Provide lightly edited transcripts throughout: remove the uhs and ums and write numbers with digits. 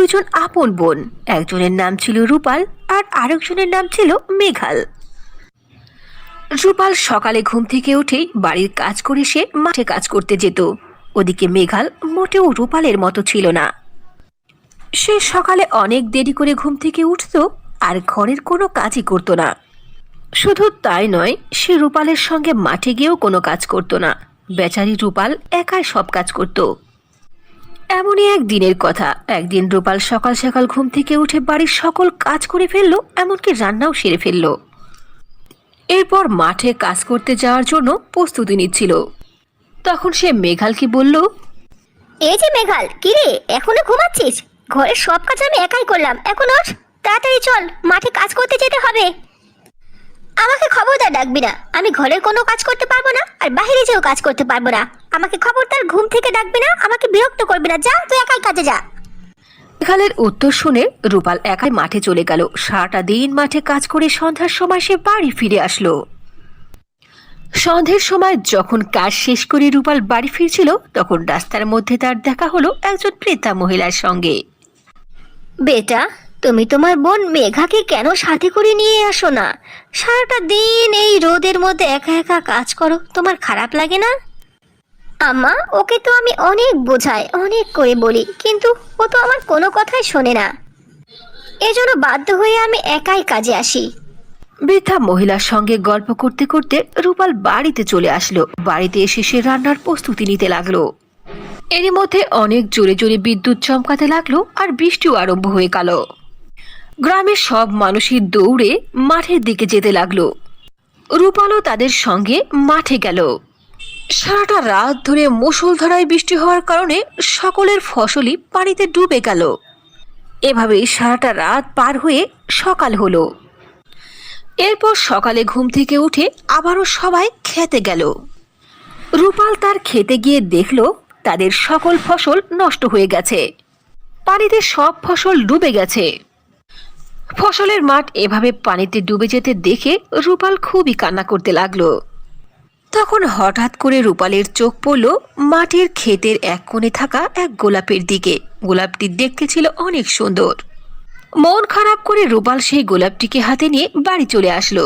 দুইজন আপন বোন। একজনের নাম ছিল রূপাল আর আরেকজনের নাম ছিল মেঘাল। রূপাল সকালে ঘুম থেকে উঠেই বাড়ির কাজ করে সে মাঠে কাজ করতে যেত। ওদিকে মেঘাল মোটেও রূপালের মতো ছিল না। সে সকালে অনেক দেরি করে ঘুম থেকে উঠত আর ঘরের কোনো কাজই করত না। শুধু তাই নয়, সে রূপালের সঙ্গে মাঠে গিয়েও কোনো কাজ করত না। বেচারি রূপাল একাই সব কাজ করত। এমনই এক দিনের কথা। একদিন রূপাল সকাল সকাল ঘুম থেকে উঠে বাড়ির সকল কাজ করে ফেললো, এমনকি রান্নাও সেরে ফেললো। এরপর মাঠে কাজ করতে যাওয়ার জন্য প্রস্তুতি নিচ্ছিল। তখন সে মেঘালকে বলল, এই যে মেঘাল, কি রে, এখনো ঘুমাচ্ছিস? ঘরের সব কাজ আমি একাই করলাম, এখন ওঠ, তাড়াতাড়ি চল, মাঠে কাজ করতে যেতে হবে। আমাকে খবরদার ডাকবি না, আমি ঘরের কোনো কাজ করতে পারবো না, আর বাইরে যেও কাজ করতে পারবো না। আমাকে খবরদার ঘুম থেকে ডাকবি না, আমাকে বিরক্ত করবি না, যা তুই একাই কাজে যা। মেঘালের উত্তর শুনে রূপাল একাই মাঠে চলে গেল। সারাটা দিন মাঠে কাজ করে সন্ধ্যার সময় সে বাড়ি ফিরে আসলো। সন্ধ্যের সময় যখন কাজ শেষ করে রূপাল বাড়ি ফিরছিল, তখন রাস্তার মধ্যে তার দেখা হলো একজন বৃদ্ধা মহিলার সঙ্গে। বেটা, তুমি তোমার বোন মেঘাকে কেন সাথে করে নিয়ে আসো না? সারাটা দিন এই রোদের মধ্যে একা একা কাজ করো, তোমার খারাপ লাগে না? আম্মা, ওকে তো আমি অনেক বোঝাই, অনেক করে বলি, কিন্তু ও তো আমার কোনো কথাই শোনে না। এজন্য বাধ্য হয়ে আমি একাই কাজে আসি। বৃদ্ধা মহিলার সঙ্গে গল্প করতে করতে রূপাল বাড়িতে চলে আসলো। বাড়িতে এসে সে রান্নার প্রস্তুতি নিতে লাগলো। এরই মধ্যে অনেক জোরে জোরে বিদ্যুৎ চমকাতে লাগলো আর বৃষ্টিও আরম্ভ হয়ে গেল। গ্রামের সব মানুষই দৌড়ে মাঠের দিকে যেতে লাগলো। রূপালও তাদের সঙ্গে মাঠে গেল। সারাটা রাত ধরে মুষলধারায় বৃষ্টি হওয়ার কারণে সকলের ফসলই পানিতে ডুবে গেল। এভাবেই সারাটা রাত পার হয়ে সকাল হলো। এরপর সকালে ঘুম থেকে উঠে আবারও সবাই খেতে গেল। রূপাল তার খেতে গিয়ে দেখলো তাদের সকল ফসল নষ্ট হয়ে গেছে। পানিতে সব ফসল ডুবে গেছে। ফসলের মাঠ এভাবে পানিতে ডুবে যেতে দেখে রূপাল খুবই কান্না করতে লাগলো। তখন হঠাৎ করে রূপালের চোখ পড়ল মাটির ক্ষেতের এক কোণে থাকা এক গোলাপের দিকে। গোলাপটি দেখতে ছিল অনেক সুন্দর। মন খারাপ করে রূপাল সেই গোলাপটিকে হাতে নিয়ে বাড়ি চলে আসলো।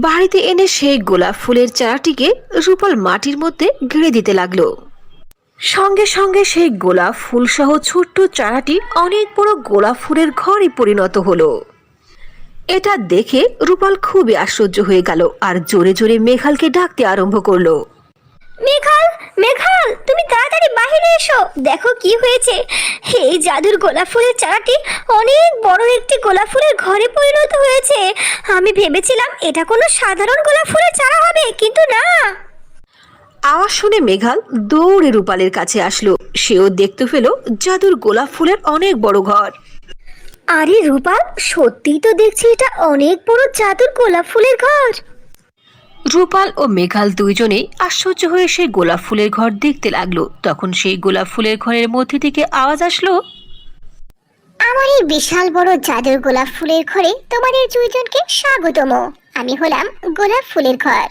বাড়িতে এনে সেই গোলাপ ফুলের চারাটিকে রূপাল মাটির মধ্যে গেড়ে দিতে লাগলো। সঙ্গে সঙ্গে সেই গোলাপ ফুল সহ ছোট্ট চারাটি অনেক বড় গোলাপ ফুলের ঘরে পরিণত হলো। এটা দেখে রূপাল খুবই আশ্চর্য হয়ে গেল আর জোরে জোরে মেঘালকে ডাকতে আরম্ভ করলো। মেঘাল, মেঘাল, তুমি তাড়াতাড়ি বাইরে এসো, দেখো কি হয়েছে। এই জাদুর গোলাপ ফুলের চারাটি অনেক বড় একটি গোলাপ ফুলের ঘরে পরিণত হয়েছে। আমি ভেবেছিলাম এটা কোনো সাধারণ গোলাপ ফুলের চারা হবে, কিন্তু না। আওয়াজ শুনে মেঘাল দৌড়ে রূপালের কাছে আসলো। সেও দেখতে পেল জাদুর গোলাপ ফুলের অনেক বড় ঘর। আরে রূপাল, সত্যিই তো দেখছি এটা অনেক বড় জাদুর গোলাপ ফুলের ঘর। রূপাল ও মেঘাল দুইজনেই আশ্চর্য হয়ে সেই গোলাপ ফুলের ঘর দেখতে লাগলো। তখন সেই গোলাপ ফুলের ঘরের মধ্যে থেকে আওয়াজ আসলো, আমার এই বিশাল বড় জাদুর গোলাপ ফুলের ঘরে তোমাদের দুইজনকে স্বাগতম। আমি হলাম গোলাপ ফুলের ঘর।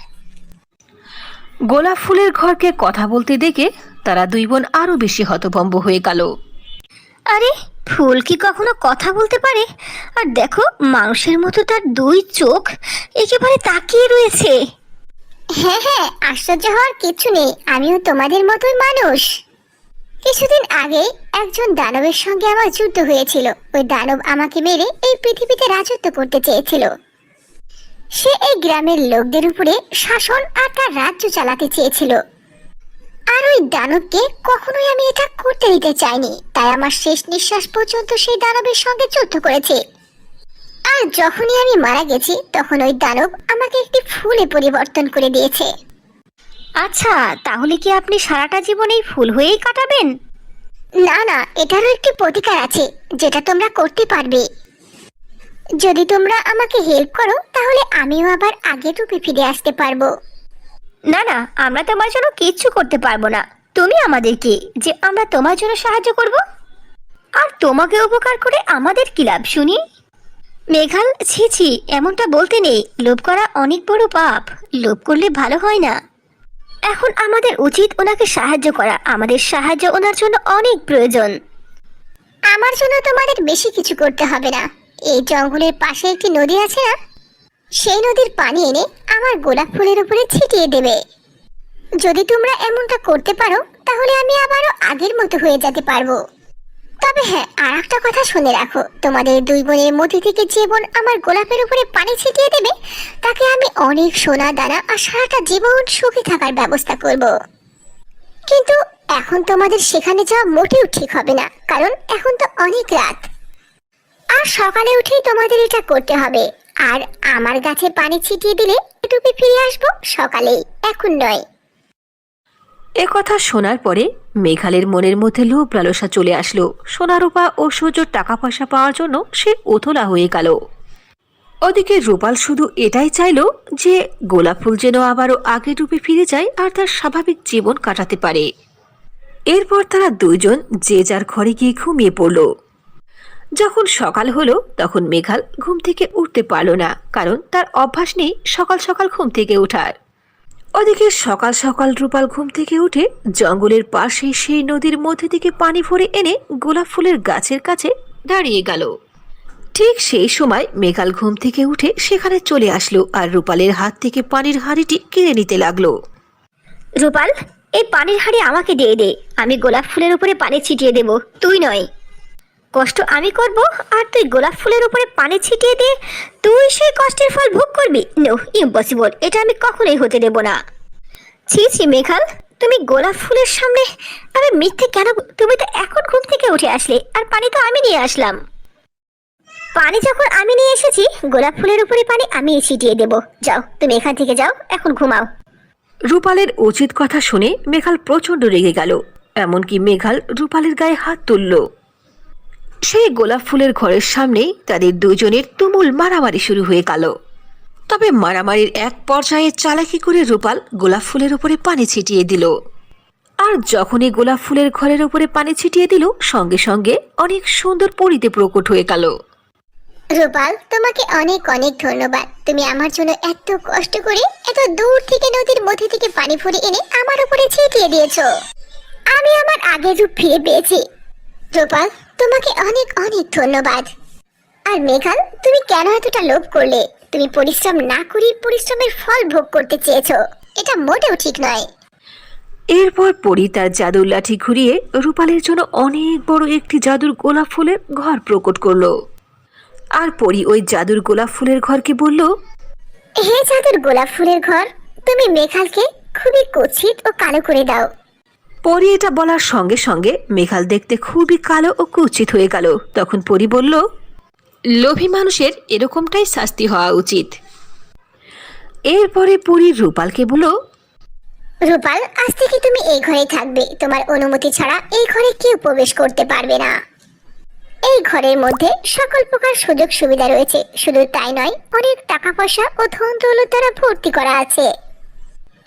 গোলাপ ফুলের ঘরকে কথা বলতে দেখে তারা দুই বোন আরো বেশি হতভম্ব হয়ে গেল। আরে, ফুল কি কখনো কথা বলতে পারে? আর দেখো, মানুষের মতো তার দুই চোখ একেবারে তাকিয়ে রয়েছে। হ্যাঁ হ্যাঁ, আশ্চর্য হওয়ার কিছু নেই, আমিও তোমাদের মতোই মানুষ। কিছুদিন আগে একজন দানবের সঙ্গে আমার যুদ্ধ হয়েছিল। ওই দানব আমাকে মেরে এই পৃথিবীতে রাজত্ব করতে চেয়েছিল। সে এই গ্রামের লোকদের উপরে শাসন আর তার রাজ্য চালাতে চেয়েছিল। আর ওই দানবকে কখনোই আমি এটা করতে দিতে চাইনি, তাই আমার শেষ নিঃশ্বাস পর্যন্ত সেই দানবের সঙ্গে যুদ্ধ করেছে। আর যখনই আমি মারা গেছি, তখন ওই দানব আমাকে একটি ফুলে পরিবর্তন করে দিয়েছে। আচ্ছা, তাহলে কি আপনি সারাটা জীবন এই ফুল হয়েই কাটাবেন? না না, এটারও একটি প্রতিকার আছে, যেটা তোমরা করতে পারবে। যদি তোমরা আমাকে হেল্প করো, তাহলে আমিও আবার আগের রূপে ফিরে আসতে পারবো। না না, আমরা তোমার জন্য কিচ্ছু করতে পারবো না। তুমি আমাদের কে যে আমরা তোমার জন্য সাহায্য করব? আর তোমাকে উপকার করে আমাদের কি লাভ শুনি? মেঘাল, ছি ছি, এমনটা বলতে নেই। লোভ করা অনেক বড় পাপ। লোভ করলে ভালো হয় না। এখন আমাদের উচিত ওনাকে সাহায্য করা। আমাদের সাহায্য ওনার জন্য অনেক প্রয়োজন। আমার জন্য তোমাদের বেশি কিছু করতে হবে না। এই জঙ্গলের পাশে একটি নদী আছে না, সেই নদীর পানি এনে আমার গোলাপ ফুলের উপরে ছিটিয়ে দেবে। যদি তোমরা এমনটা করতে পারো তাহলে আমি আবারও আগের মতো হয়ে যেতে পারবো। তবে হ্যাঁ, আর একটা কথা শুনে রাখো, তোমাদের দুই বোনের মধ্যে থেকে যে বোন আমার গোলাপের উপরে পানি ছিটিয়ে দেবে তাকে আমি অনেক সোনা দানা আর সারাটা জীবন সুখী থাকার ব্যবস্থা করব। কিন্তু এখন তোমাদের সেখানে যাওয়া মোটেও ঠিক হবে না, কারণ এখন তো অনেক রাত, আর সকালে উঠেই তোমাদের এটা করতে হবে। আর আমার গাছে পানি ছিটিয়ে দিলে ডুবে ফিরে আসবো সকালেই, এখন নয়। এ কথা শোনার পরে মেঘালের মনের মধ্যে লোভ লালসা চলে আসলো। সোনা রূপা ও সূর্যর টাকা পয়সা পাওয়ার জন্য সে উতলা হয়ে গেল। ওদিকে রূপাল শুধু এটাই চাইলো যে গোলাপ ফুল যেন আবারও আগে ডুবে ফিরে যায় আর তার স্বাভাবিক জীবন কাটাতে পারে। এরপর তারা দুইজন যে যার ঘরে গিয়ে ঘুমিয়ে পড়ল। যখন সকাল হলো তখন মেঘাল ঘুম থেকে উঠতে পারল না, কারণ তার অভ্যাস নেই সকাল সকাল ঘুম থেকে ওঠার। ওদিকে সকাল সকাল রূপাল ঘুম থেকে উঠে জঙ্গলের পাশে সেই নদীর মধ্যে থেকে পানি ভরে এনে গোলাপ ফুলের গাছের কাছে দাঁড়িয়ে গেল। ঠিক সেই সময় মেঘাল ঘুম থেকে উঠে সেখানে চলে আসলো আর রূপালের হাত থেকে পানির হাঁড়িটি কেড়ে নিতে লাগলো। রূপাল, এই পানির হাঁড়ি আমাকে দিয়ে দে, আমি গোলাপ ফুলের উপরে পানি ছিটিয়ে দেব, তুই নয়। কষ্ট আমি করব আর তুই গোলাপ ফুলের উপরে পানি ছিটিয়ে দে, তুই সেই কষ্টের ফল ভোগ করবি? নো, ইম্পসিবল, এটা আমি কখনোই হতে দেব না। ছি ছি মেঘাল, তুমি গোলাপ ফুলের সামনে আমি মিথ্যে কেন? তুমি তো এখন ঘুম থেকে উঠে আসলে, আর পানি তো আমি নিয়ে আসলাম। পানি যখন আমি নিয়ে এসেছি, গোলাপ ফুলের উপরে পানি আমি ছিটিয়ে দেব। যাও, তুমি এখান থেকে যাও, এখন ঘুমাও। রূপালের উচিত কথা শুনে মেঘাল প্রচণ্ড রেগে গেল। এমনকি মেঘাল রূপালের গায়ে হাত তুলল। সেই গোলাপ ফুলের ঘরের সামনেই তাদের দুজনের তুমুল মারামারি শুরু হয়ে গেল। তবে মারামারির এক পর্যায়ে চালাকি করে রূপাল গোলাপ ফুলের উপরে পানি ছিটিয়ে দিল। আর যখনই গোলাপ ফুলের ঘরের উপরে পানি ছিটিয়ে দিল, সঙ্গে সঙ্গে অনেক সুন্দর পরিতে প্রকট হয়ে গেল। রূপাল, তোমাকে অনেক অনেক ধন্যবাদ। তুমি আমার জন্য এত কষ্ট করে এত দূর থেকে নদীর মধ্যে থেকে পানি ভরে এনে আমার উপরে ছিটিয়ে দিয়েছো। আমি আমার আগের রূপ ফিরে পেয়েছি। রূপাল, তোমাকে অনেক অনেক ধন্যবাদ। আর মেঘাল, তুমি কেন এতটা লোভ করলে? তুমি পরিশ্রম না করে পরিশ্রমের ফল ভোগ করতে চেয়েছো, এটা মোটেও ঠিক নয়। এরপর পরি তার জাদুর লাঠি ঘুরিয়ে রূপালের জন্য অনেক বড় একটি জাদুর গোলাপ ফুলের ঘর প্রকট করলো। আর পরি ওই জাদুর গোলাপ ফুলের ঘরকে বলল, হে জাদুর গোলাপ ফুলের ঘর, তুমি মেঘালকে খুবই কুৎসিত ও কালো করে দাও। পরি এটা বলার সঙ্গে সঙ্গে মেঘাল দেখতে খুবই কালো ও কুৎসিত হয়ে গেল। তখন পরি বলল, লোভী মানুষের এরকমটাই শাস্তি হওয়া উচিত। এরপরে পরি রূপালকে বলল, রূপাল, আজ থেকে তুমি এই ঘরে থাকবে। তোমার অনুমতি ছাড়া এই ঘরে কেউ প্রবেশ করতে পারবে না। এই ঘরের মধ্যে সকল প্রকার সুযোগ সুবিধা রয়েছে, শুধু তাই নয়, অনেক টাকা পয়সা ও ধন দৌলত দ্বারা ভর্তি করা আছে।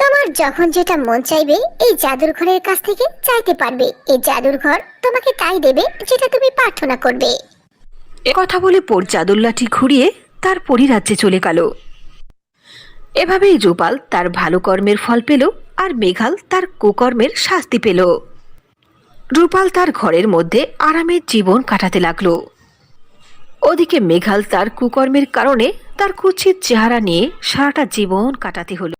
তোমার যখন যেটা মন চাইবে এই জাদুর ঘরের কাছ থেকে চাইতে পারবে। এই জাদুর ঘর তোমাকে তাই দেবে যেটা তুমি প্রার্থনা করবে। কথা বলে পর জাদুর লাঠি ঘুরিয়ে তার পরিরাজ্যে চলে গেল। এভাবেই রূপাল তার ভালো কর্মের ফল পেল আর মেঘাল তার কুকর্মের শাস্তি পেল। রূপাল তার ঘরের মধ্যে আরামের জীবন কাটাতে লাগলো। ওদিকে মেঘাল তার কুকর্মের কারণে তার কুৎসিত চেহারা নিয়ে সারাটা জীবন কাটাতে হলো।